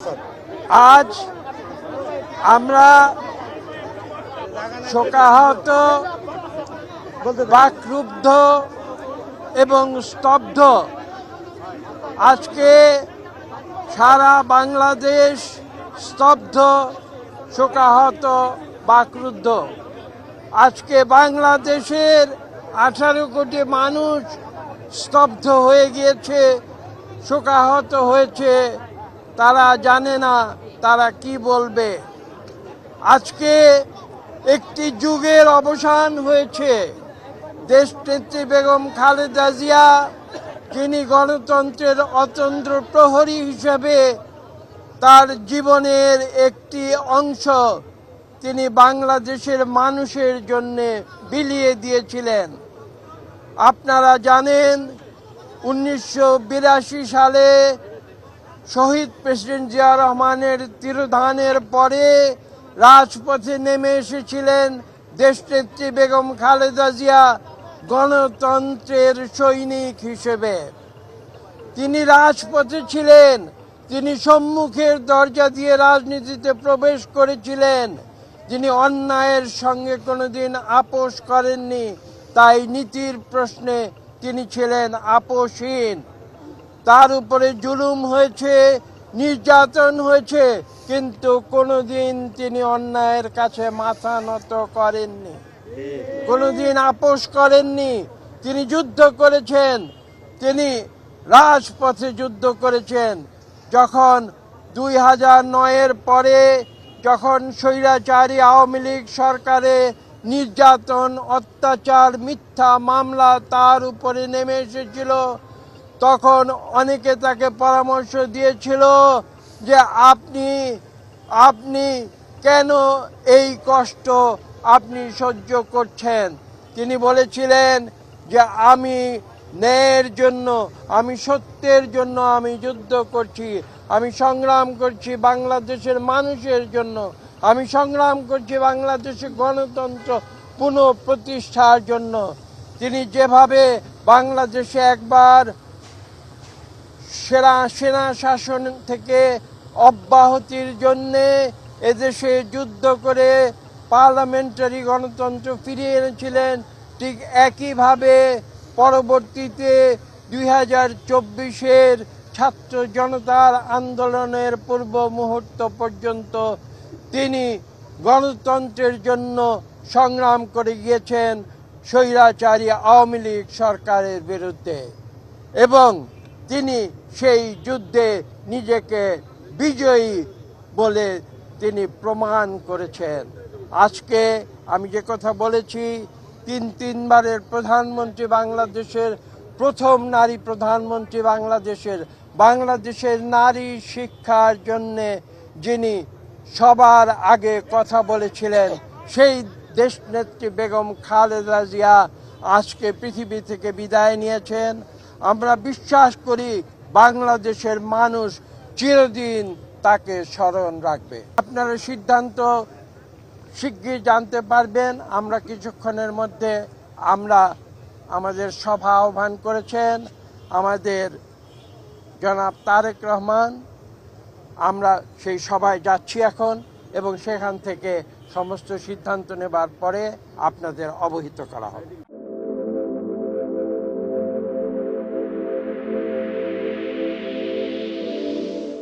আজ আমরা শোকাহত, বাকরুদ্ধ এবং স্তব্ধ। আজকে সারা বাংলাদেশ স্তব্ধ, শোকাহত, বাকরুদ্ধ। আজকে বাংলাদেশের 18 কোটি মানুষ স্তব্ধ হয়ে গিয়েছে, শোকাহত হয়েছে। তারা জানে না তারা কি বলবে। আজকে একটি যুগের অবসান হয়েছে। দেশনেত্রী বেগম খালেদা জিয়া, যিনি গণতন্ত্রের অতন্দ্র প্রহরী হিসেবে তার জীবনের একটি অংশ তিনি বাংলাদেশের মানুষের জন্য বিলিয়ে দিয়েছিলেন। আপনারা জানেন 1982 সালে শহীদ প্রেসিডেন্ট জিয়া রহমানের তিরোধানের পরে রাজপথে নেমে এসেছিলেন দেশনেত্রী বেগম খালেদা জিয়া গণতন্ত্রের সৈনিক হিসেবে। তিনি রাজপথে ছিলেন, তিনি সম্মুখের দরজা দিয়ে রাজনীতিতে প্রবেশ করেছিলেন। তিনি অন্যায়ের সঙ্গে কোনোদিন আপোষ করেননি, তাই নীতির প্রশ্নে তিনি ছিলেন আপোষহীন। তার উপরে জুলুম হয়েছে, নির্যাতন হয়েছে, কিন্তু কোনোদিন তিনি অন্যায়ের কাছে মাথা নত করেননি, কোনোদিন আপোষ করেননি। তিনি যুদ্ধ করেছেন, তিনি রাজপথে যুদ্ধ করেছেন। যখন 2009-এর পরে যখন স্বৈরাচারী আওয়ামী লীগ সরকারে নির্যাতন, অত্যাচার, মিথ্যা মামলা তার উপরে নেমে এসেছিল, তখন অনেকে তাকে পরামর্শ দিয়েছিল যে আপনি কেন এই কষ্ট আপনি সহ্য করছেন। তিনি বলেছিলেন যে আমি ন্যায়ের জন্য, আমি সত্যের জন্য আমি যুদ্ধ করছি, আমি সংগ্রাম করছি বাংলাদেশের মানুষের জন্য, আমি সংগ্রাম করছি বাংলাদেশের গণতন্ত্র পুনঃপ্রতিষ্ঠার জন্য। তিনি যেভাবে বাংলাদেশে একবার সেনা শাসন থেকে অব্যাহতির জন্যে এদেশে যুদ্ধ করে পার্লামেন্টারি গণতন্ত্র ফিরিয়ে এনেছিলেন, ঠিক একইভাবে পরবর্তীতে 2024-এর ছাত্র জনতার আন্দোলনের পূর্ব মুহূর্ত পর্যন্ত তিনি গণতন্ত্রের জন্য সংগ্রাম করে গিয়েছেন স্বৈরাচারী আওয়ামী লীগ সরকারের বিরুদ্ধে, এবং তিনি সেই যুদ্ধে নিজেকে বিজয়ী বলে তিনি প্রমাণ করেছেন। আজকে আমি যে কথা বলেছি, তিনবারের প্রধানমন্ত্রী বাংলাদেশের, প্রথম নারী প্রধানমন্ত্রী বাংলাদেশের নারী শিক্ষার জন্যে যিনি সবার আগে কথা বলেছিলেন, সেই দেশনেত্রী বেগম খালেদা জিয়া আজকে পৃথিবী থেকে বিদায় নিয়েছেন। আমরা বিশ্বাস করি বাংলাদেশের মানুষ চিরদিন তাকে স্মরণ রাখবে। আপনারা সিদ্ধান্ত শিগগির জানতে পারবেন। আমরা কিছুক্ষণের মধ্যে আমাদের সভা আহ্বান করেছেন আমাদের জনাব তারেক রহমান। আমরা সেই সভায় যাচ্ছি এখন, এবং সেখান থেকে সমস্ত সিদ্ধান্ত নেবার পরে আপনাদের অবহিত করা হবে।